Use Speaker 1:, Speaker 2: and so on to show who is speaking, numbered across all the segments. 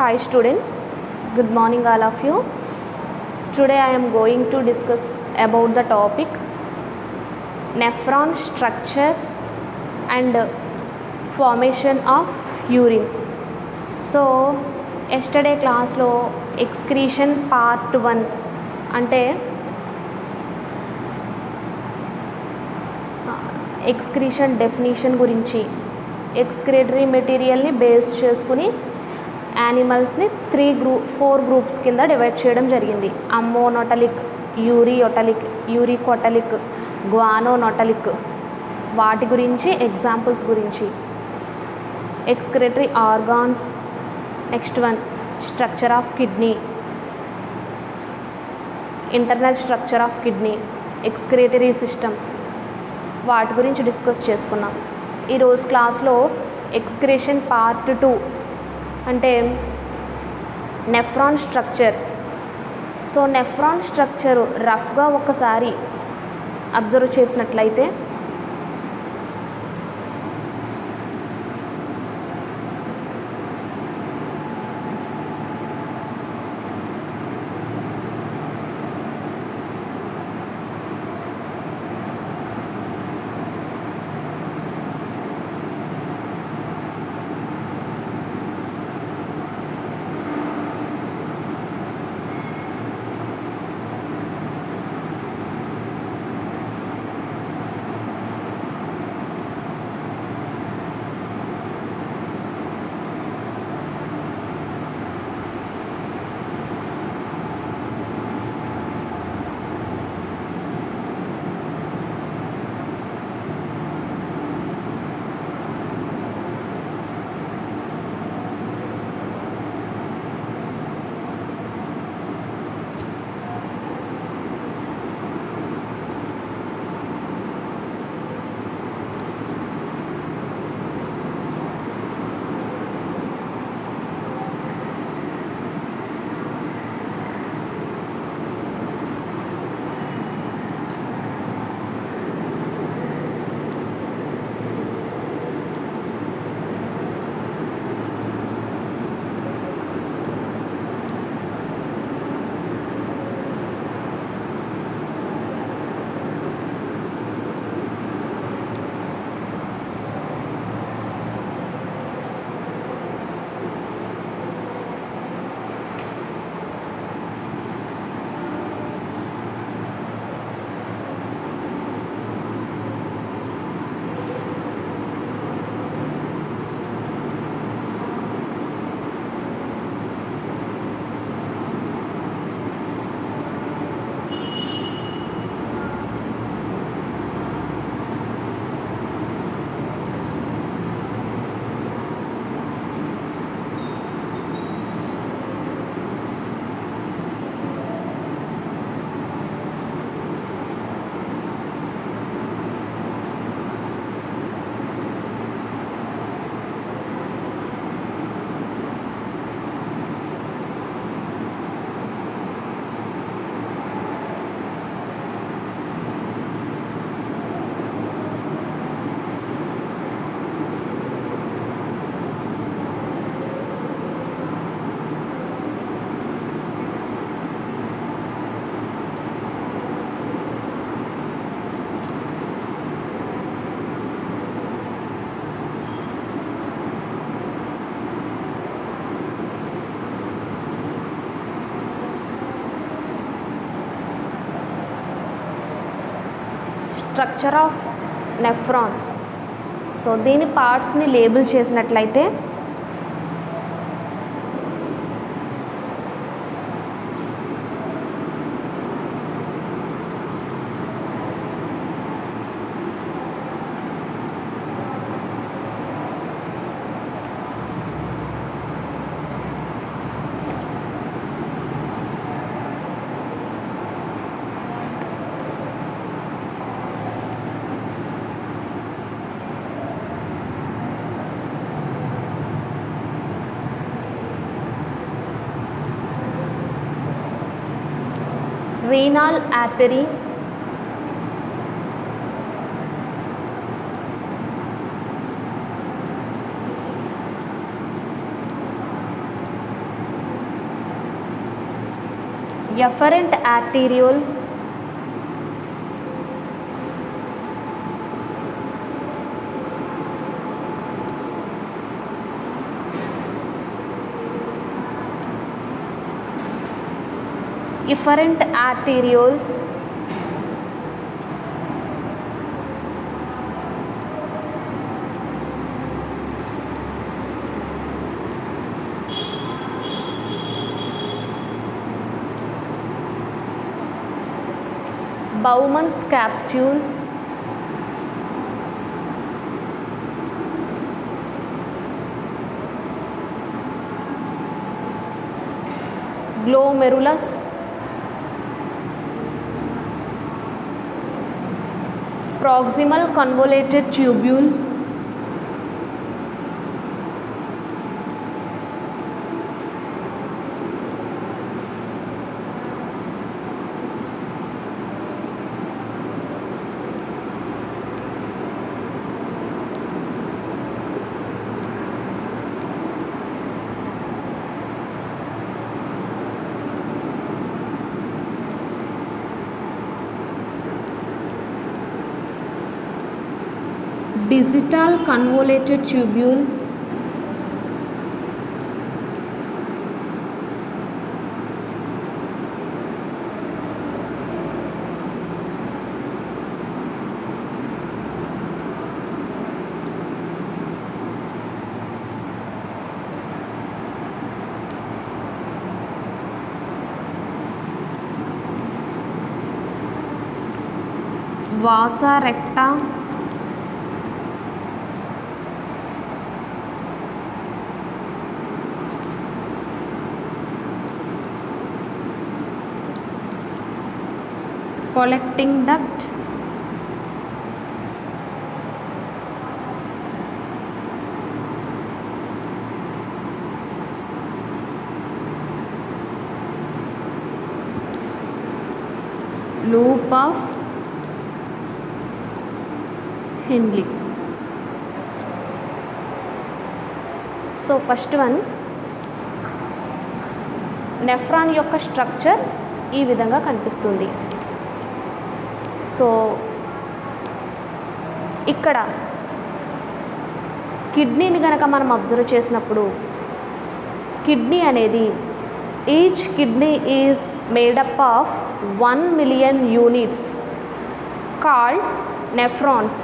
Speaker 1: Hi students, good morning all of you. Today I am going to discuss about the topic nephron structure and formation of urine. So yesterday class lo excretion part 1 ante excretion definition గురించి excretory మెటీరియల్ని base చేసుకుని యానిమల్స్ని 4 groups కింద divide చేయడం జరిగింది. అమ్మోనోటలిక్, యూరియోటలిక్, యూరికోటలిక్, గ్వానోనోటలిక్, వాటి గురించి examples గురించి, excretory organs, next one structure of kidney, internal structure of kidney, excretory system, వాటి గురించి డిస్కస్ చేసుకున్నాం. ఈరోజు క్లాస్లో ఎక్స్క్రేషన్ పార్ట్ 2 అంటే nephron structure. So nephron structure రఫ్గా ఒకసారి అబ్జర్వ్ చేసినట్లయితే స్ట్రక్చర్ ఆఫ్ నెఫ్రాన్. సో దీని పార్ట్స్ని లేబుల్ చేసినట్లయితే renal artery, efferent arteriole, efferent arteriole, Bowman's capsule, glomerulus, proximal convoluted tubule, digital convoluted tubule, vasa recta, collecting duct, loop of Henle. So first one, nephron యొక్క structure ఈ విధంగా కనిపిస్తుంది. So ఇక్కడ కిడ్నీని కనుక మనం observe చేసినప్పుడు, కిడ్నీ అనేది each kidney is made up of 1 million units called nephrons.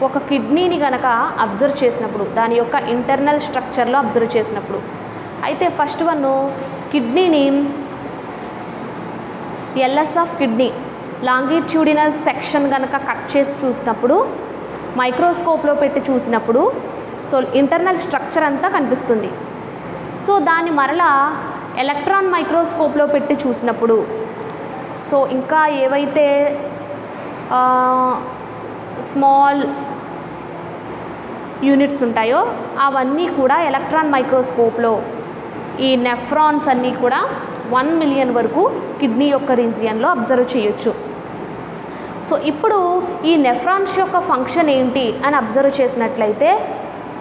Speaker 1: ఒక కిడ్నీని కనుక అబ్జర్వ్ చేసినప్పుడు, దాని యొక్క ఇంటర్నల్ స్ట్రక్చర్లో అబ్జర్వ్ చేసినప్పుడు, అయితే ఫస్ట్ వన్ కిడ్నీని LS of kidney longitudinal section కనుక కట్ చేసి చూసినప్పుడు, మైక్రోస్కోప్లో పెట్టి చూసినప్పుడు, సో ఇంటర్నల్ స్ట్రక్చర్ అంతా కనిపిస్తుంది. సో దాన్ని మరలా ఎలక్ట్రాన్ మైక్రోస్కోప్లో పెట్టి చూసినప్పుడు, సో ఇంకా ఏవైతే స్మాల్ యూనిట్స్ ఉంటాయో అవన్నీ కూడా ఎలక్ట్రాన్ మైక్రోస్కోప్లో ఈ నెఫ్రాన్స్ అన్నీ కూడా 1 million వరకు కిడ్నీ యొక్క రీజియన్లో అబ్జర్వ్ చేయొచ్చు. సో ఇప్పుడు ఈ నెఫ్రాన్స్ యొక్క ఫంక్షన్ ఏంటి అని అబ్జర్వ్ చేసినట్లయితే,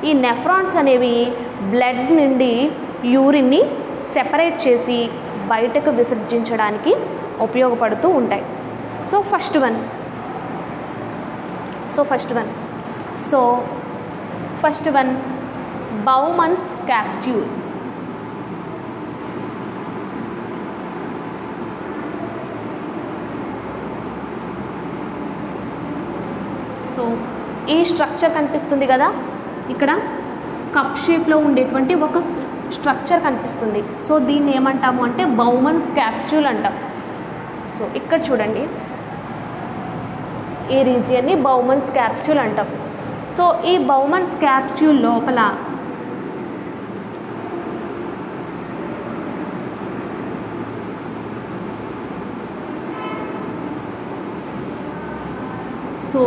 Speaker 1: ఈ నెఫ్రాన్స్ అనేవి బ్లడ్ నుండి యూరిన్ని సెపరేట్ చేసి బయటకు విసర్జించడానికి ఉపయోగపడుతూ ఉంటాయి. So first one Bowman's capsule. So ఈ స్ట్రక్చర్ కనిపిస్తుంది కదా, ఇక్కడ కప్ షేప్లో ఉండేటువంటి ఒక స్ట్రక్చర్ కనిపిస్తుంది. సో దీన్ని ఏమంటాము అంటే బౌమన్స్ క్యాప్స్యూల్ అంటాం. సో ఇక్కడ చూడండి, ఈ రీజియన్ని బౌమన్స్ క్యాప్స్యూల్ అంటాం. సో ఈ బౌమన్స్ క్యాప్స్యూల్ లోపల సో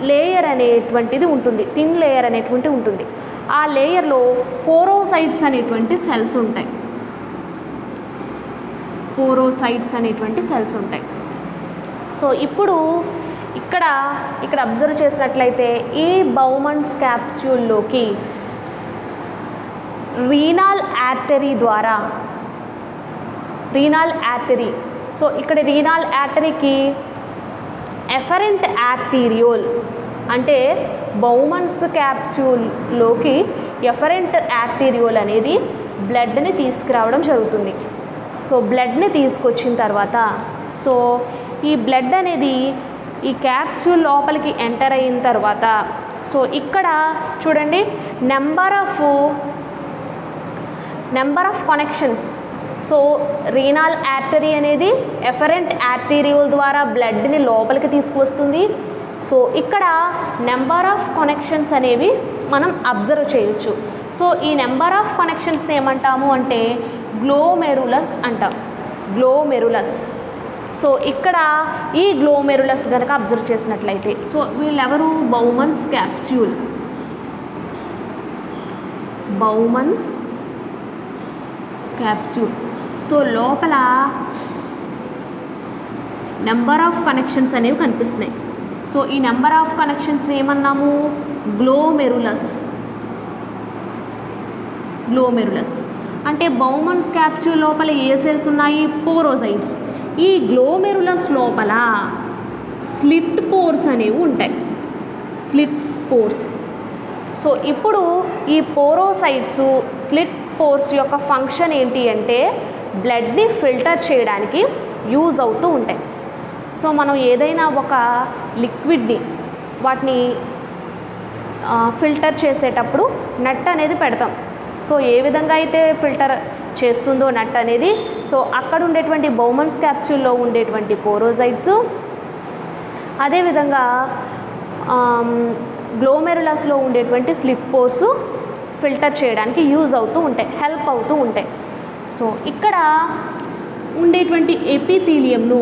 Speaker 1: లేయర్ అనేటువంటిది ఉంటుంది, థిన్ లేయర్ అనేటువంటి ఉంటుంది. ఆ లేయర్లో పోరోసైట్స్ అనేటువంటి సెల్స్ ఉంటాయి. సో ఇప్పుడు ఇక్కడ అబ్జర్వ్ చేసినట్లయితే ఈ బౌమన్స్ క్యాప్స్యూల్లోకి రీనల్ ఆర్టరీ ద్వారా రీనాల్ ఆర్టరీ. సో ఇక్కడ రీనాల్ ఆర్టరీకి ఎఫరెంట్ ఆర్టీరియోల్ అంటే బౌమన్స్ క్యాప్స్యూల్లోకి ఎఫరెంట్ ఆర్టీరియోల్ అనేది బ్లడ్ని తీసుకురావడం జరుగుతుంది. సో బ్లడ్ని తీసుకొచ్చిన తర్వాత సో ఈ బ్లడ్ అనేది ఈ క్యాప్స్యూల్ లోపలికి ఎంటర్ అయిన తర్వాత సో ఇక్కడ చూడండి number of connections. So renal artery అనేది ఎఫరెంట్ ఆర్టీరియోల్ ద్వారా బ్లడ్ని లోపలికి తీసుకువస్తుంది. సో ఇక్కడ నెంబర్ ఆఫ్ కనెక్షన్స్ అనేవి మనం అబ్జర్వ్ చేయొచ్చు. సో ఈ నెంబర్ ఆఫ్ కనెక్షన్స్ని ఏమంటాము అంటే గ్లోమెరులస్ అంటాం. గ్లోమెరులస్. సో ఇక్కడ ఈ గ్లోమెరులస్ కనుక అబ్జర్వ్ చేసినట్లయితే సో వీళ్ళెవరు Bowman's capsule. Bowman's capsule. So లోపల నెంబర్ ఆఫ్ కనెక్షన్స్ అనేవి కనిపిస్తున్నాయి. సో ఈ నెంబర్ ఆఫ్ కనెక్షన్స్ని ఏమన్నాము గ్లోమెరులస్. గ్లోమెరులస్ అంటే బౌమన్స్ క్యాప్స్యూల్ లోపల ఏ సెల్స్ ఉన్నాయి పోరోసైట్స్. ఈ గ్లోమెరులస్ లోపల స్లిట్ పోర్స్ అనేవి ఉంటాయి. Slit pores. సో ఇప్పుడు ఈ పోరోసైట్స్ స్లిట్ పోర్స్ యొక్క ఫంక్షన్ ఏంటి అంటే బ్లడ్ని ఫిల్టర్ చేయడానికి యూజ్ అవుతూ ఉంటాయి. సో మనం ఏదైనా ఒక లిక్విడ్ని వాటిని ఫిల్టర్ చేసేటప్పుడు నట్ అనేది పెడతాం. సో ఏ విధంగా అయితే ఫిల్టర్ చేస్తుందో నట్ అనేది సో అక్కడ ఉండేటువంటి బౌమన్స్ క్యాప్స్యూల్లో ఉండేటువంటి పోరోసైట్స్ అదేవిధంగా గ్లోమెరులస్లో ఉండేటువంటి స్లిట్ పోర్స్ ఫిల్టర్ చేయడానికి యూజ్ అవుతూ ఉంటాయి, హెల్ప్ అవుతూ ఉంటాయి. సో ఇక్కడ ఉండేటువంటి ఎపిథీలియంను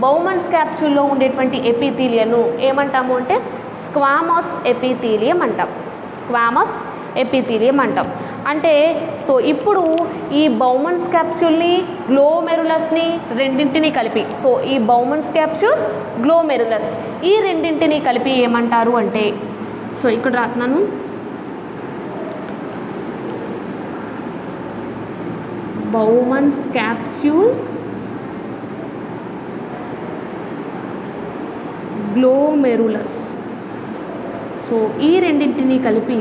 Speaker 1: బౌమన్స్ క్యాప్స్యూల్లో ఉండేటువంటి ఎపిథీలియంను ఏమంటాము అంటే స్క్వామస్ ఎపిథీలియం అంటాం. స్క్వామస్ ఎపిథీలియం అంటాం. అంటే సో ఇప్పుడు ఈ బౌమన్స్ క్యాప్స్యూల్ని గ్లోమెరులస్ని రెండింటిని కలిపి సో ఈ బౌమన్స్ క్యాప్స్యూల్ గ్లోమెరులస్ ఈ రెండింటిని కలిపి ఏమంటారు అంటే సో ఇక్కడ రాస్తున్నాను బౌమన్స్ క్యాప్స్యూల్ గ్లోమెరులస్. సో ఈ రెండింటిని కలిపి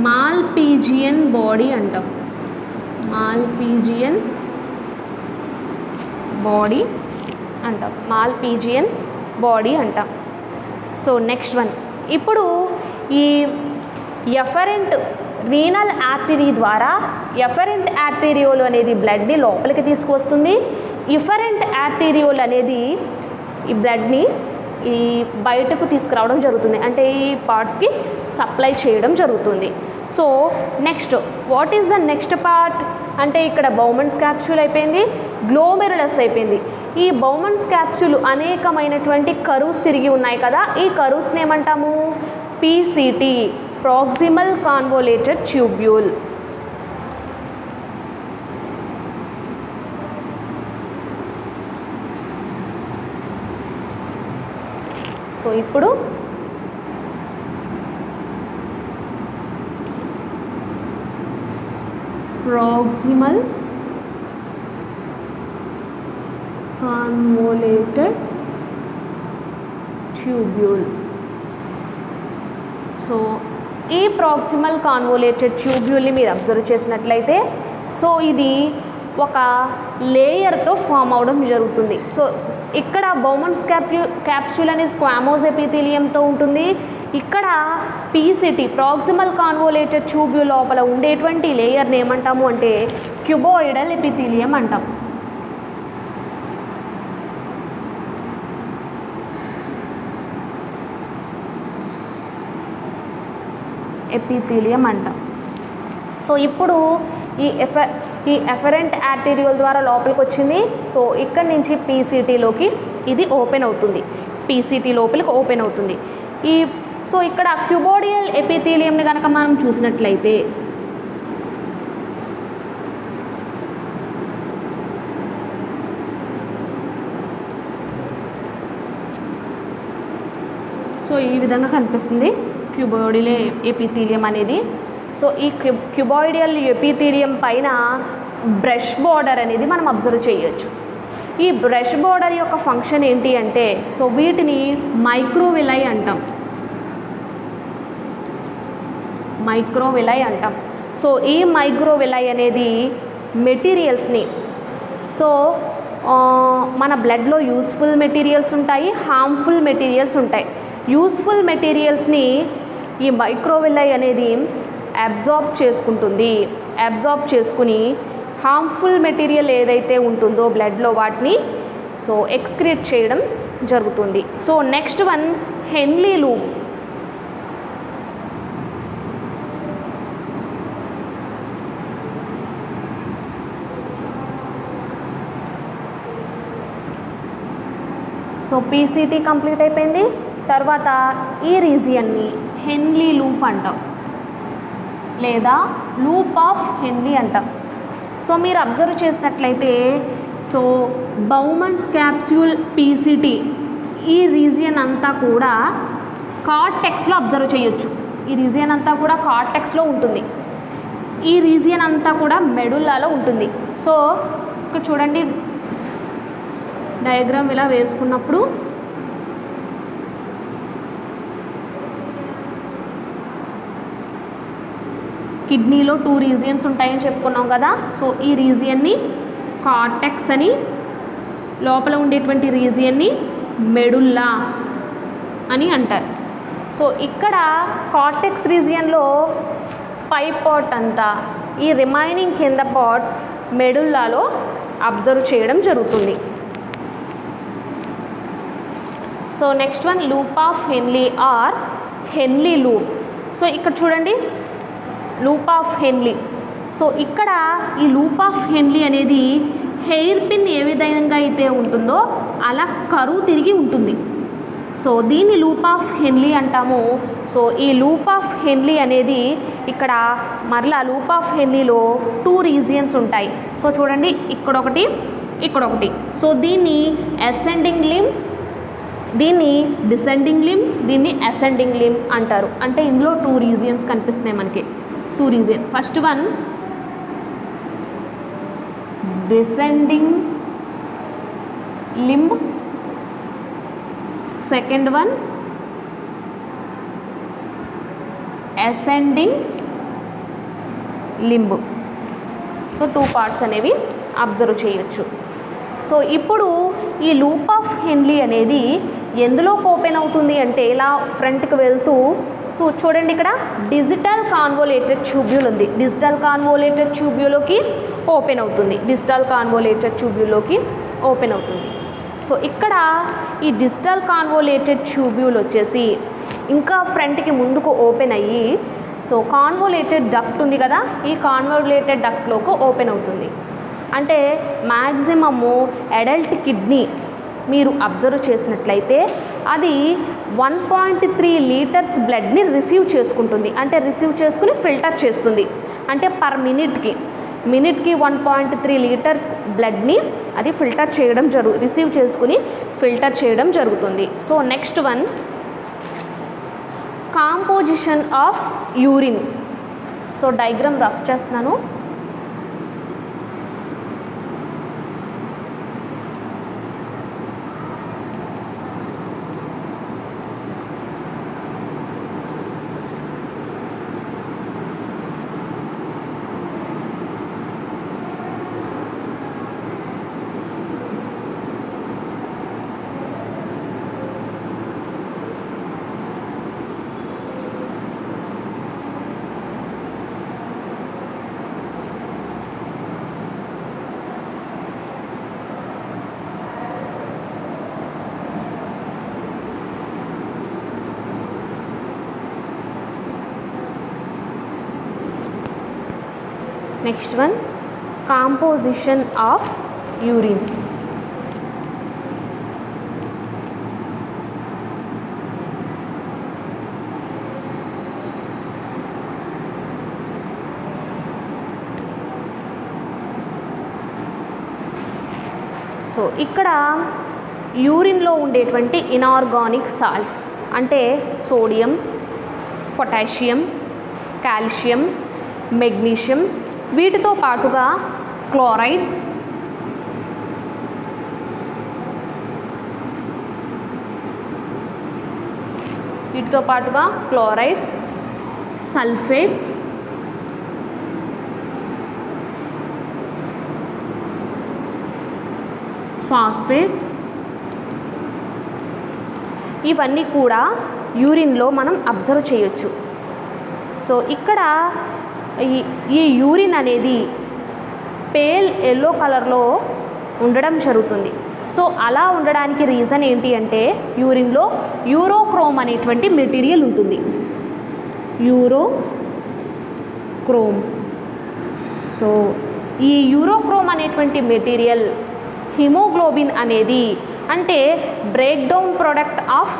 Speaker 1: మాల్పీజియన్ బాడీ అంటాం. మాల్పీజియన్ బాడీ అంటాం. మాల్పీజియన్ బాడీ అంటాం. సో నెక్స్ట్ వన్ ఇప్పుడు ఈ ఎఫరెంట్ రీనల్ ఆర్టరీ ద్వారా ఎఫరెంట్ ఆర్టీరియోల్ అనేది బ్లడ్ని లోపలికి తీసుకువస్తుంది. ఇఫరెంట్ ఆర్టీరియోల్ అనేది ఈ బ్లడ్ని ఈ బయటకు తీసుకురావడం జరుగుతుంది, అంటే ఈ పార్ట్స్కి సప్లై చేయడం జరుగుతుంది. So next what is the next part అంటే ఇక్కడ బౌమన్స్ క్యాప్స్యూల్ అయిపోయింది, గ్లోమెరులస్ అయిపోయింది. ఈ బౌమన్స్ క్యాప్స్యూల్ అనేకమైనటువంటి కరువుస్ తిరిగి ఉన్నాయి కదా, ఈ కరువుస్ని ఏమంటాము పీసీటీ ప్రాక్సిమల్ కాన్వోలేటెడ్ ట్యూబ్యూల్. సో ఇప్పుడు ప్రాక్సిమల్ కాన్వోలేటెడ్ ట్యూబ్యూల్. సో ఈ ప్రాక్సిమల్ కాన్వోలేటెడ్ ట్యూబ్యూల్ని మీరు అబ్జర్వ్ చేసినట్లయితే సో ఇది ఒక లేయర్తో ఫామ్ అవడం జరుగుతుంది. సో ఇక్కడ బౌమన్స్ క్యాప్స్యూల్ అనేది స్క్వామోస్ ఎపిథీలియంతో ఉంటుంది. ఇక్కడ పీసీటీ ప్రాక్సిమల్ కాన్వోలేటెడ్ ట్యూబ్యూల్ లోపల ఉండేటువంటి లేయర్ని ఏమంటాము అంటే క్యూబాయిడల్ ఎపిథీలియం అంటాం. ఎపిథీలియం అంటాం. సో ఇప్పుడు ఈ ఎఫరెంట్ ఆర్టీరియోల్ ద్వారా లోపలికి వచ్చింది. సో ఇక్కడి నుంచి పీసీటీలోకి ఇది ఓపెన్ అవుతుంది, పీసీటీ లోపలికి ఓపెన్ అవుతుంది. సో ఇక్కడ క్యూబోడియల్ ఎపిథీలియంని కనుక మనం చూసినట్లయితే సో ఈ విధంగా కనిపిస్తుంది క్యూబోయిడల్ ఎపిథీలియం అనేది. సో ఈ క్యూబాయిడల్ ఎపిథీలియం పైన బ్రష్ బార్డర్ అనేది మనం అబ్జర్వ్ చేయొచ్చు. ఈ బ్రష్ బార్డర్ యొక్క ఫంక్షన్ ఏంటి అంటే, సో వీటిని మైక్రోవిలై అంటాం. మైక్రోవిలై అంటాం. సో ఈ మైక్రోవిలై అనేది మెటీరియల్స్ని, సో మన బ్లడ్లో యూస్ఫుల్ మెటీరియల్స్ ఉంటాయి, హార్మ్ఫుల్ మెటీరియల్స్ ఉంటాయి. యూస్ఫుల్ మెటీరియల్స్ని ఈ మైక్రోవిలై అనేది అబ్జార్బ్ చేసుకుంటుంది. అబ్జార్బ్ చేసుకుని హార్మ్ఫుల్ మెటీరియల్ ఏదైతే ఉంటుందో బ్లడ్లో వాటిని సో ఎక్స్క్రీట్ చేయడం జరుగుతుంది. So next one Henle loop. So PCT complete అయిపోయింది. తర్వాత ఈ రీజియన్ని హెన్లీ లూప్ అంటాం, లేదా లూప్ ఆఫ్ హెన్లీ అంటాం. సో మీరు అబ్జర్వ్ చేసినట్లయితే, సో బౌమన్స్ క్యాప్స్యూల్ పీసీటీ ఈ రీజియన్ అంతా కూడా కార్టెక్స్లో అబ్జర్వ్ చేయొచ్చు. ఈ రీజియన్ అంతా కూడా కార్టెక్స్లో ఉంటుంది. ఈ రీజియన్ అంతా కూడా మెడుల్లాలో ఉంటుంది. సో ఇక్కడ చూడండి, డయాగ్రామ్ ఇలా వేసుకున్నప్పుడు కిడ్నీలో 2 రీజియన్స్ ఉంటాయని చెప్పుకున్నాం కదా. సో ఈ రీజియన్ని కార్టెక్స్ అని, లోపల ఉండేటువంటి రీజియన్ని మెడుల్లా అని అంటారు. సో ఇక్కడ కార్టెక్స్ రీజియన్లో పై పార్ట్ అంతా, ఈ రిమైనింగ్ కింద పార్ట్ మెడుల్లాలో అబ్జర్వ్ చేయడం జరుగుతుంది. So next one loop of Henle or Henle loop. So ఇక్కడ చూడండి, లూప్ ఆఫ్ హెన్లీ. సో ఇక్కడ ఈ లూప్ ఆఫ్ హెన్లీ అనేది హెయిర్ పిన్ ఏ విధంగా అయితే ఉంటుందో అలా కరువు తిరిగి ఉంటుంది. సో దీన్ని లూప్ ఆఫ్ హెన్లీ అంటాము. సో ఈ లూప్ ఆఫ్ హెన్లీ అనేది ఇక్కడ మరలా లూప్ ఆఫ్ హెన్లీలో 2 రీజియన్స్ ఉంటాయి. సో చూడండి, ఇక్కడొకటి, ఇక్కడొకటి. సో దీన్ని అసెండింగ్ లింబ్, దీన్ని డిసెండింగ్ లింబ్, దీన్ని అసెండింగ్ లింబ్ అంటారు. అంటే ఇందులో 2 రీజియన్స్ కనిపిస్తున్నాయి మనకి. 2 region. First one descending limb, second one ascending limb. So 2 parts అనేవి అబ్జర్వ్ చేయొచ్చు. సో ఇప్పుడు ఈ లూప్ ఆఫ్ హెన్లీ అనేది ఎందులో ఓపెన్ అవుతుంది అంటే, ఇలా ఫ్రంట్కి వెళ్తూ, సో చూడండి ఇక్కడ డిజిటల్ కాన్వోలేటెడ్ ట్యూబ్యూల్ ఉంది. డిజిటల్ కాన్వోలేటెడ్ ట్యూబ్యూల్లోకి ఓపెన్ అవుతుంది. డిజిటల్ కాన్వోలేటెడ్ ట్యూబ్యూల్లోకి ఓపెన్ అవుతుంది. సో ఇక్కడ ఈ డిజిటల్ కాన్వోలేటెడ్ ట్యూబ్యూల్ వచ్చేసి ఇంకా ఫ్రంట్కి ముందుకు ఓపెన్ అయ్యి, సో కాన్వోలేటెడ్ డక్ట్ ఉంది కదా, ఈ కాన్వోలేటెడ్ డక్ట్లోకి ఓపెన్ అవుతుంది. అంటే మ్యాక్సిమము అడల్ట్ కిడ్నీ మీరు అబ్జర్వ్ చేసినట్లయితే అది 1.3 లీటర్స్ బ్లడ్ని రిసీవ్ చేసుకుంటుంది. అంటే రిసీవ్ చేసుకుని ఫిల్టర్ చేస్తుంది. అంటే పర్ మినిట్కి 1.3 లీటర్స్ బ్లడ్ని అది ఫిల్టర్ చేయడం రిసీవ్ చేసుకుని ఫిల్టర్ చేయడం జరుగుతుంది. So next one composition of urine. So diagram rough చేస్తున్నాను. Next one composition of urine. So ఇక్కడ యూరిన్లో ఉండేటువంటి ఇనార్గానిక్ సాల్ట్స్ అంటే సోడియం, పొటాషియం, కాల్షియం, మెగ్నీషియం, వీటితో పాటుగా క్లోరైడ్స్, వీటితో పాటుగా క్లోరైడ్స్, సల్ఫేట్స్, ఫాస్ఫేట్స్, ఇవన్నీ కూడా యూరిన్లో మనం అబ్జర్వ్ చేయొచ్చు. సో ఇక్కడ ఈ యూరిన్ అనేది పేల్ ఎల్లో కలర్లో ఉండడం జరుగుతుంది. సో అలా ఉండడానికి రీజన్ ఏంటి అంటే యూరిన్లో యూరోక్రోమ్ అనేటువంటి మెటీరియల్ ఉంటుంది. యూరోక్రోమ్. సో ఈ యూరోక్రోమ్ అనేటువంటి మెటీరియల్ హిమోగ్లోబిన్ అనేది అంటే break down product of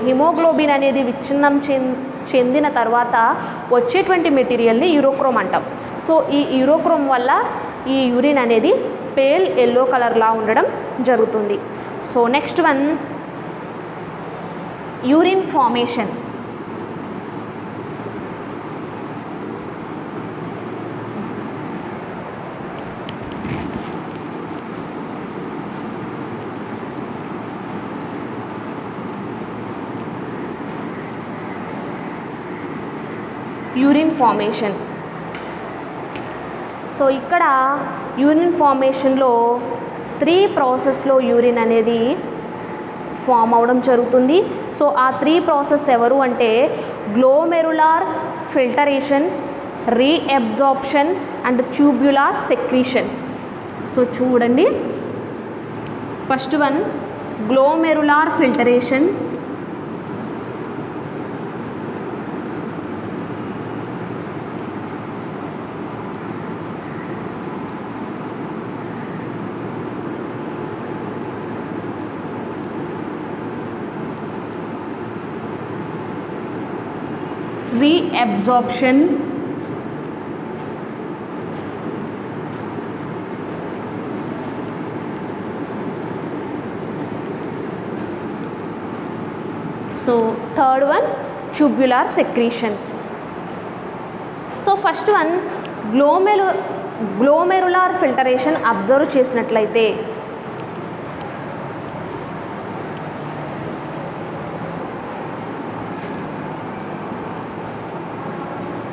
Speaker 1: haemoglobin అనేది విచ్ఛిన్నం చెందిన తర్వాత వచ్చేటువంటి మెటీరియల్ని యూరోక్రోమ్ అంటాం. సో ఈ యూరోక్రోమ్ వల్ల ఈ యూరిన్ అనేది పేల్ ఎల్లో కలర్లా ఉండడం జరుగుతుంది. So next one urine formation. Urine formation. So ఇక్కడ యూరిన్ ఫార్మేషన్లో 3 ప్రాసెస్లో యూరిన్ అనేది ఫామ్ అవడం జరుగుతుంది. సో ఆ 3 ప్రాసెస్ ఎవరు అంటే glomerular filtration, reabsorption and tubular secretion. So చూడండి, first one glomerular filtration, reabsorption, so third one tubular secretion. So first one glomerular filtration observe చేసినట్లయితే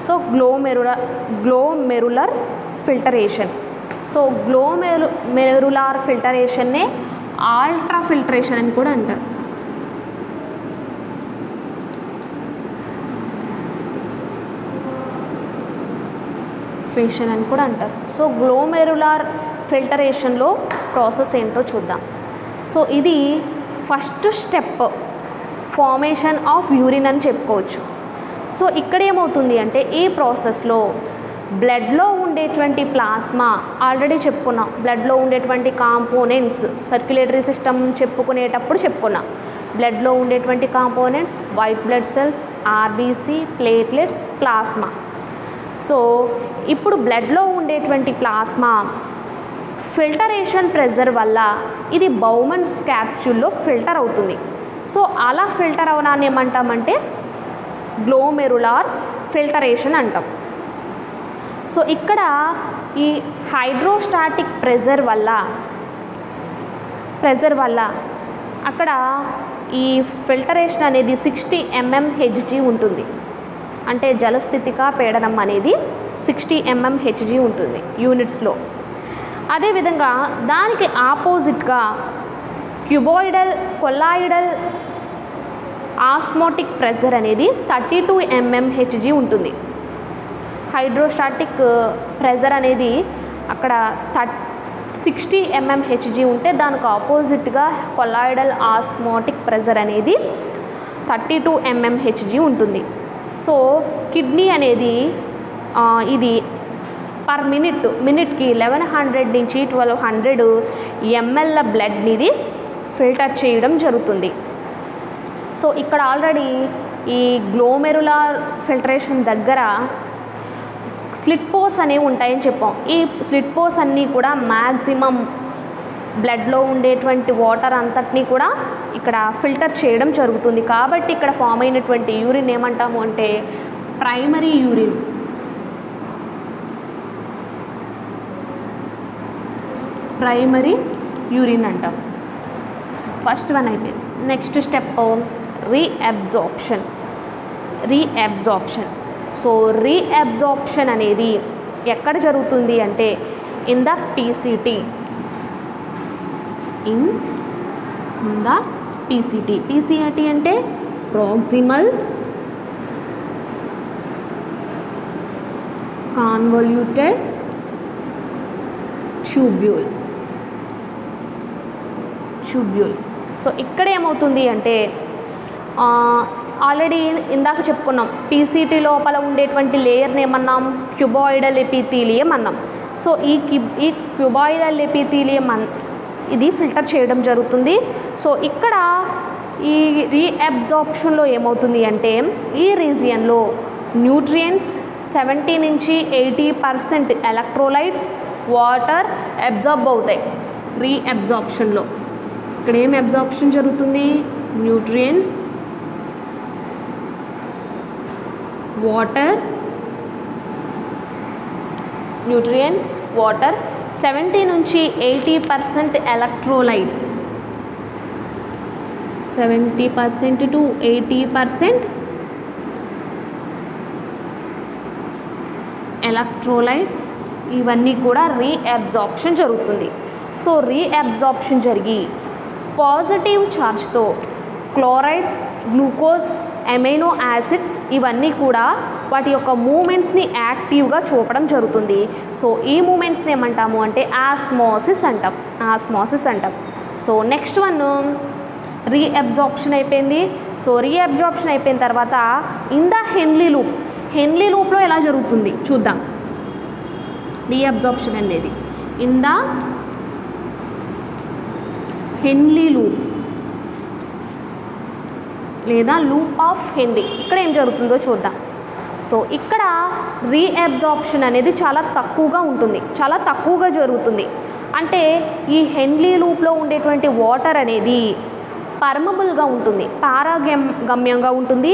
Speaker 1: so glomerular filtration. So glomerular ఫిల్టరేషన్నే ultra filtration అని కూడా అంటారు. So glomerular ఫిల్టరేషన్లో process ఏంటో చూద్దాం. So ఇది first step formation of urine అని చెప్పుకోవచ్చు. సో ఇక్కడ ఏమవుతుంది అంటే ఈ ప్రాసెస్లో బ్లడ్లో ఉండేటువంటి ప్లాస్మా ఆల్రెడీ చెప్పుకున్నాం. బ్లడ్లో ఉండేటువంటి కాంపోనెంట్స్ సర్క్యులేటరీ సిస్టమ్ చెప్పుకున్నాం. బ్లడ్లో ఉండేటువంటి components white blood cells, RBC, platelets, plasma. So ఇప్పుడు బ్లడ్లో ఉండేటువంటి ప్లాస్మా ఫిల్టరేషన్ ప్రెజర్ వల్ల ఇది బౌమన్స్ క్యాప్సూల్లో ఫిల్టర్ అవుతుంది. సో అలా ఫిల్టర్ అవడాన్ని ఏమంటామంటే గ్లోమెరులార్ ఫిల్టరేషన్ అంటాం. సో ఇక్కడ ఈ హైడ్రోస్టాటిక్ ప్రెజర్ వల్ల అక్కడ ఈ ఫిల్టరేషన్ అనేది 60 mmHg ఉంటుంది. అంటే జలస్థితిక పీడనం అనేది 60 mmHg ఉంటుంది యూనిట్స్లో. అదేవిధంగా దానికి ఆపోజిట్గా కొలాయిడల్ ఆస్మోటిక్ ప్రెజర్ అనేది 32 mmHg ఉంటుంది. హైడ్రోస్టాటిక్ ప్రెజర్ అనేది అక్కడ 60 mmHg ఉంటే దానికి ఆపోజిట్గా కొలాయిడల్ ఆస్మోటిక్ ప్రెజర్ అనేది 32 mmHg ఉంటుంది. సో కిడ్నీ అనేది ఇది పర్ మినిట్కి 1100 నుంచి 1200 ml బ్లడ్ని ఇది ఫిల్టర్ చేయడం జరుగుతుంది. సో ఇక్కడ ఆల్రెడీ ఈ గ్లోమెరులార్ ఫిల్టరేషన్ దగ్గర స్లిట్ పోర్స్ అనేవి ఉంటాయని చెప్పాం. ఈ స్లిట్ పోర్స్ అన్నీ కూడా మ్యాక్సిమం బ్లడ్లో ఉండేటువంటి వాటర్ అంతటినీ కూడా ఇక్కడ ఫిల్టర్ చేయడం జరుగుతుంది. కాబట్టి ఇక్కడ ఫామ్ అయినటువంటి యూరిన్ ఏమంటాము అంటే ప్రైమరీ యూరిన్. ప్రైమరీ యూరిన్ అంటాం. ఫస్ట్ వన్ అయిపోయింది. Next step reabsorption. So reabsorption అనేది ఎక్కడ జరుగుతుంది అంటే ఇన్ ద పీసీటీ. పీసీటీ అంటే ప్రాక్సిమల్ కాన్వల్యూటెడ్ ట్యూబ్యూల్. సో ఇక్కడ ఏమవుతుంది అంటే ఆల్రెడీ ఇందాక చెప్పుకున్నాం, పీసీటీ లోపల ఉండేటువంటి లేయర్ని ఏమన్నాం, క్యూబాయిడల్ ఎపిథీలియం అన్నాం. సో ఈ క్యూబాయిడల్ ఎపిథీలియం ఇది ఫిల్టర్ చేయడం జరుగుతుంది. సో ఇక్కడ ఈ రీఅబ్జార్ప్షన్లో ఏమవుతుంది అంటే ఈ రీజియన్లో న్యూట్రియంట్స్ 70 నుంచి 80% ఎలక్ట్రోలైట్స్, వాటర్ అబ్జార్బ్ అవుతాయి రీఅబ్జార్ప్షన్లో. ఇక్కడ ఏం అబ్జార్ప్షన్ జరుగుతుంది, న్యూట్రియంట్స్, వాటర్ 70 నుంచి 80% ఎలక్ట్రోలైట్స్, 70% to 80% ఎలక్ట్రోలైట్స్, ఇవన్నీ కూడా రీఅబ్జార్ప్షన్ జరుగుతుంది. సో రీఅబ్జార్ప్షన్ జరిగి పాజిటివ్ ఛార్జ్తో క్లోరైడ్స్, గ్లూకోజ్, అమైనో యాసిడ్స్ ఇవన్నీ కూడా వాటి యొక్క మూమెంట్స్ని యాక్టివ్గా చూపడం జరుగుతుంది. సో ఈ మూమెంట్స్ని ఏమంటాము అంటే ఆస్మోసిస్ అంటాం. సో నెక్స్ట్ వన్ రీఅబ్జార్ప్షన్ అయిపోయింది. సో రీఅబ్జార్ప్షన్ అయిపోయిన తర్వాత ఇన్ ద హెన్లీ లూప్లో ఎలా జరుగుతుంది చూద్దాం. రీఅబ్జార్ప్షన్ అనేది ఇన్ ద హెన్లీ లూప్ లేదా లూప్ ఆఫ్ హెన్లీ, ఇక్కడ ఏం జరుగుతుందో చూద్దాం. సో ఇక్కడ రీఅబ్జార్ప్షన్ అనేది చాలా తక్కువగా జరుగుతుంది. అంటే ఈ హెన్లీ లూప్లో ఉండేటువంటి వాటర్ అనేది పర్మబుల్గా ఉంటుంది, పారగమ్యంగా ఉంటుంది.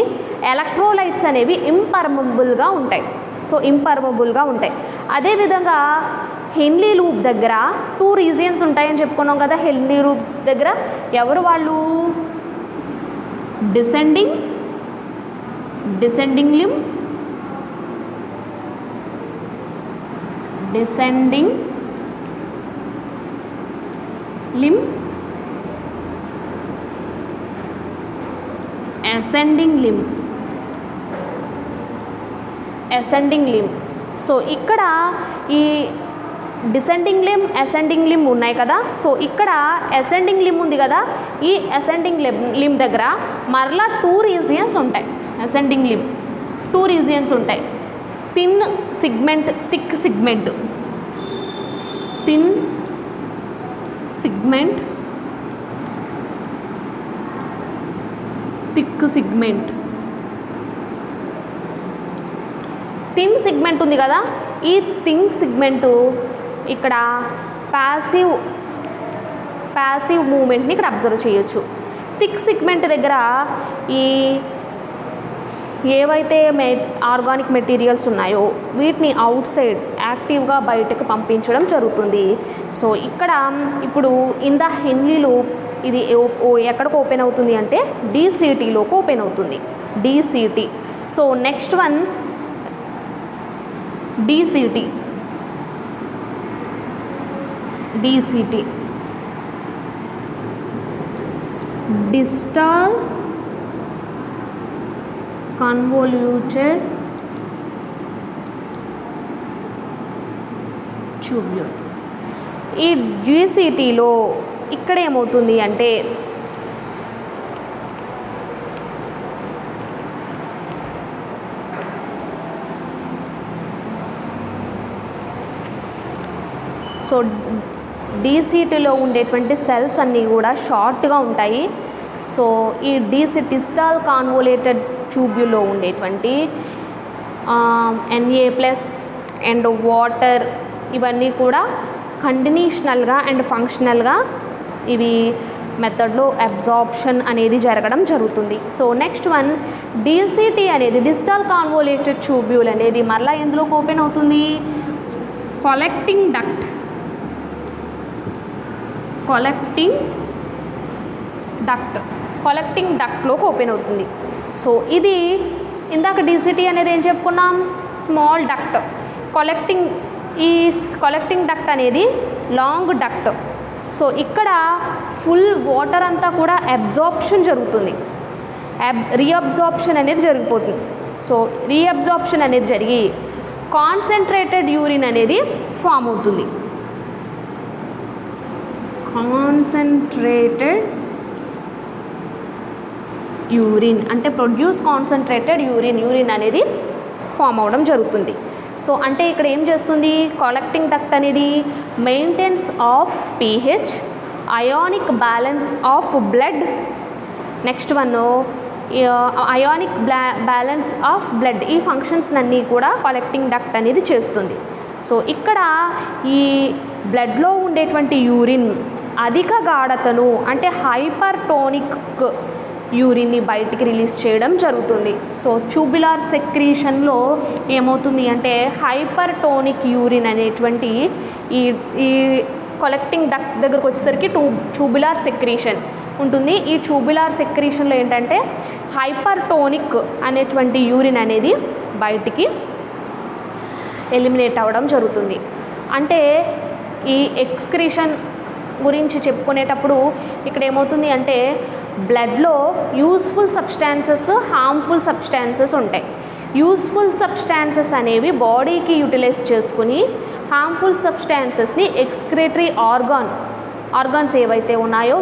Speaker 1: ఎలక్ట్రోలైట్స్ అనేవి ఇంపర్మబుల్గా ఉంటాయి. అదేవిధంగా హెన్లీ లూప్ దగ్గర 2 రీజియన్స్ ఉంటాయని చెప్పుకున్నాం కదా. హెన్లీ లూప్ దగ్గర ఎవరు వాళ్ళు, డిసెండింగ్ లిమ్, అసెండింగ్ లిమ్. సో ఇక్కడ ఈ డిసెండింగ్ లిమ్ ఉన్నాయి కదా. సో ఇక్కడ అసెండింగ్ లిమ్ ఉంది కదా. ఈ అసెండింగ్ లిమ్ దగ్గర మరలా 2 రీజియన్స్ ఉంటాయి. అసెండింగ్ లిమ్ 2 రీజియన్స్ ఉంటాయి. Thin segment, thick segment. Thin segment ఉంది కదా. ఈ థిన్ సిగ్మెంటు ఇక్కడ ప్యాసివ్ మూమెంట్ని ఇక్కడ అబ్జర్వ్ చేయొచ్చు. థిక్ సిగ్మెంట్ దగ్గర ఈ ఏవైతే ఆర్గానిక్ మెటీరియల్స్ ఉన్నాయో వీటిని అవుట్ సైడ్ యాక్టివ్గా బయటకు పంపించడం జరుగుతుంది. సో ఇక్కడ ఇప్పుడు ఇన్ ద హెన్లీ లూప్ ఇది ఎక్కడికి ఓపెన్ అవుతుంది అంటే డీసీటీలోకి ఓపెన్ అవుతుంది. DCT. So next one DCT. Distal convoluted tubule. ఈ డీసీటీలో ఇక్కడ ఏమవుతుంది అంటే సో డీసీటీలో ఉండేటువంటి సెల్స్ అన్నీ కూడా షార్ట్గా ఉంటాయి. సో ఈ డిస్టల్ కాన్వోలేటెడ్ ట్యూబ్యూల్లో ఉండేటువంటి Na+ అండ్ వాటర్ ఇవన్నీ కూడా కండిషనల్గా అండ్ ఫంక్షనల్గా ఇవి మెథడ్లో అబ్జార్ప్షన్ అనేది జరగడం జరుగుతుంది. సో నెక్స్ట్ వన్ డీసీటీ అనేది డిస్టల్ కాన్వోలేటెడ్ ట్యూబ్యూల్ అనేది మరలా ఎందులోకి ఓపెన్ అవుతుంది, కలెక్టింగ్ డక్ట్. కలెక్టింగ్ డక్ట్లోకి ఓపెన్ అవుతుంది. సో ఇది ఇందాక డీసీటీ అనేది ఏం చెప్పుకున్నాం, స్మాల్ డక్ట్. కలెక్టింగ్ డక్ట్ అనేది లాంగ్ డక్ట్. సో ఇక్కడ ఫుల్ వాటర్ అంతా కూడా అబ్జార్ప్షన్ జరుగుతుంది, రీఅబ్జార్ప్షన్ అనేది జరిగిపోతుంది. సో రీఅబ్జార్ప్షన్ అనేది జరిగి కాన్సన్ట్రేటెడ్ యూరిన్ అనేది ఫామ్ అవుతుంది. కాన్సన్ట్రేటెడ్ యూరిన్ అంటే ప్రొడ్యూస్ కాన్సన్ట్రేటెడ్ యూరిన్ అనేది ఫామ్ అవ్వడం జరుగుతుంది. సో అంటే ఇక్కడ ఏం చేస్తుంది, కలెక్టింగ్ డక్ట్ అనేది maintenance of pH, ionic balance of blood, next one ionic balance of blood. ఈ ఫంక్షన్స్ అన్నీ కూడా కలెక్టింగ్ డక్ట్ అనేది చేస్తుంది. సో ఇక్కడ ఈ బ్లడ్లో ఉండేటువంటి యూరిన్ అధిక గాఢతను అంటే హైపర్టోనిక్ యూరిన్ని బయటికి రిలీజ్ చేయడం జరుగుతుంది. సో ట్యూబులార్ సెక్రీషన్లో ఏమవుతుంది అంటే హైపర్టోనిక్ యూరిన్ అనేటువంటి ఈ కలెక్టింగ్ డక్ట్ దగ్గరకు వచ్చేసరికి ట్యూబులార్ సెక్రీషన్ ఉంటుంది. ఈ ట్యూబులార్ సెక్రీషన్లో ఏంటంటే హైపర్టోనిక్ అనేటువంటి యూరిన్ అనేది బయటికి ఎలిమినేట్ అవ్వడం జరుగుతుంది. అంటే ఈ ఎక్స్క్రీషన్ గురించి చెప్పుకునేటప్పుడు ఇక్కడ ఏమవుతుంది అంటే బ్లడ్లో యూస్ఫుల్ సబ్స్టాన్సెస్, హార్మ్ఫుల్ సబ్స్టాన్సెస్ ఉంటాయి. యూస్ఫుల్ సబ్స్టాన్సెస్ అనేవి బాడీకి యూటిలైజ్ చేసుకుని హార్మ్ఫుల్ సబ్స్టాన్సెస్ని ఎక్స్క్రేటరీ ఆర్గాన్స్ ఏవైతే ఉన్నాయో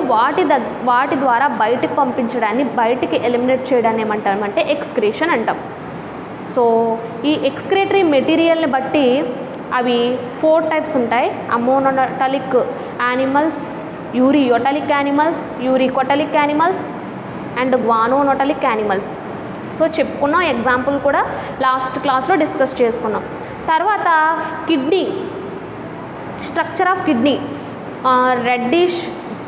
Speaker 1: వాటి ద్వారా బయటికి పంపించడాన్ని, బయటికి ఎలిమినేట్ చేయడాన్ని ఏమంటామంటే ఎక్స్క్రీషన్ అంటాం. సో ఈ ఎక్స్క్రేటరీ మెటీరియల్ని బట్టి అవి 4 టైప్స్ ఉంటాయి. Ammonotelic animals, ureotelic animals, uricotelic animals and guanotelic animals. So చెప్పుకున్నాం, ఎగ్జాంపుల్ కూడా లాస్ట్ క్లాస్లో డిస్కస్ చేసుకున్నాం. తర్వాత kidney, structure of kidney reddish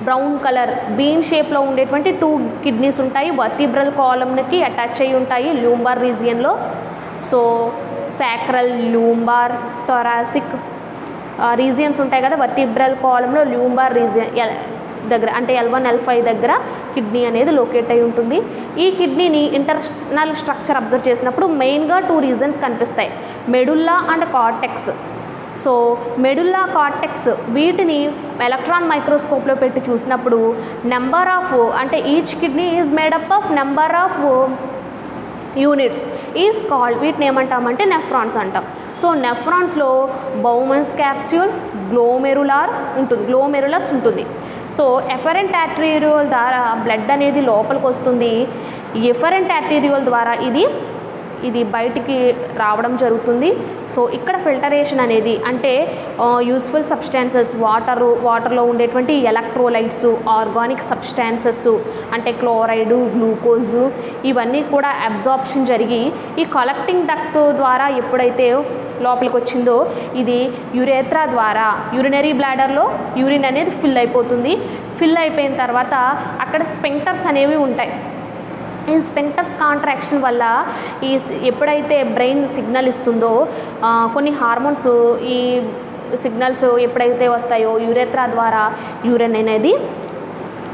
Speaker 1: brown colour bean షేప్లో ఉండేటువంటి 2 కిడ్నీస్ ఉంటాయి. వర్టిబ్రల్ కాలమ్కి అటాచ్ అయ్యి ఉంటాయి లూంబార్ రీజియన్లో. సో సాక్రల్, లూంబార్, థొరాసిక్ రీజియన్స్ ఉంటాయి కదా. వర్టిబ్రల్ కాలంలో లూంబార్ రీజియన్ దగ్గర అంటే L1, L5 దగ్గర కిడ్నీ అనేది లొకేట్ అయి ఉంటుంది. ఈ కిడ్నీని ఇంటర్నల్ స్ట్రక్చర్ అబ్జర్వ్ చేసినప్పుడు మెయిన్గా 2 రీజన్స్ కనిపిస్తాయి, medulla and cortex. So medulla, cortex వీటిని ఎలక్ట్రాన్ మైక్రోస్కోప్లో పెట్టి చూసినప్పుడు నెంబర్ ఆఫ్ అంటే each kidney is made up of number of units is called, వీటిని ఏమంటామంటే నెఫ్రాన్స్ అంటాం. సో నెఫ్రాన్స్లో బౌమన్స్ క్యాప్స్యూల్, గ్లోమెరులస్ ఉంటుంది. సో ఎఫరెంట్ ఆర్టెరియోల్ ద్వారా బ్లడ్ అనేది లోపలికి వస్తుంది. ఎఫరెంట్ ఆర్టెరియోల్ ద్వారా ఇది బయటికి రావడం జరుగుతుంది. సో ఇక్కడ ఫిల్టరేషన్ అనేది అంటే యూస్ఫుల్ సబ్స్టాన్సెస్, వాటర్లో ఉండేటువంటి ఎలక్ట్రోలైట్స్, ఆర్గానిక్ సబ్స్టాన్సెస్ అంటే క్లోరైడు, గ్లూకోజు ఇవన్నీ కూడా అబ్జార్ప్షన్ జరిగి ఈ కలెక్టింగ్ డక్ట్ ద్వారా ఎప్పుడైతే లోపలికి వచ్చిందో ఇది యురేత్రా ద్వారా యూరినరీ బ్లాడర్లో యూరిన్ అనేది ఫిల్ అయిపోతుంది. ఫిల్ అయిపోయిన తర్వాత అక్కడ స్పెంక్టర్స్ అనేవి ఉంటాయి. ఈ స్పెంక్టర్స్ కాంట్రాక్షన్ వల్ల ఎప్పుడైతే బ్రెయిన్ సిగ్నల్ ఇస్తుందో కొన్ని హార్మోన్స్ ఈ సిగ్నల్స్ ఎప్పుడైతే వస్తాయో యురేత్రా ద్వారా యూరిన్ అనేది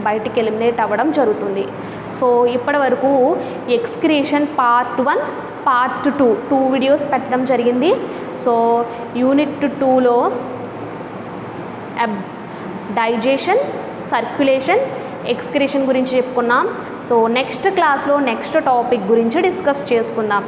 Speaker 1: బయటికి ఎలిమినేట్ అవ్వడం జరుగుతుంది. సో ఇప్పటి వరకు ఎక్స్క్రీషన్ పార్ట్ 1, పార్ట్ 2 వీడియోస్ పెట్టడం జరిగింది. సో యూనిట్ 2లో డైజెషన్, సర్క్యులేషన్, ఎక్స్క్రీషన్ గురించి చెప్పుకున్నాం. సో నెక్స్ట్ క్లాస్లో నెక్స్ట్ టాపిక్ గురించి డిస్కస్ చేసుకుందాం.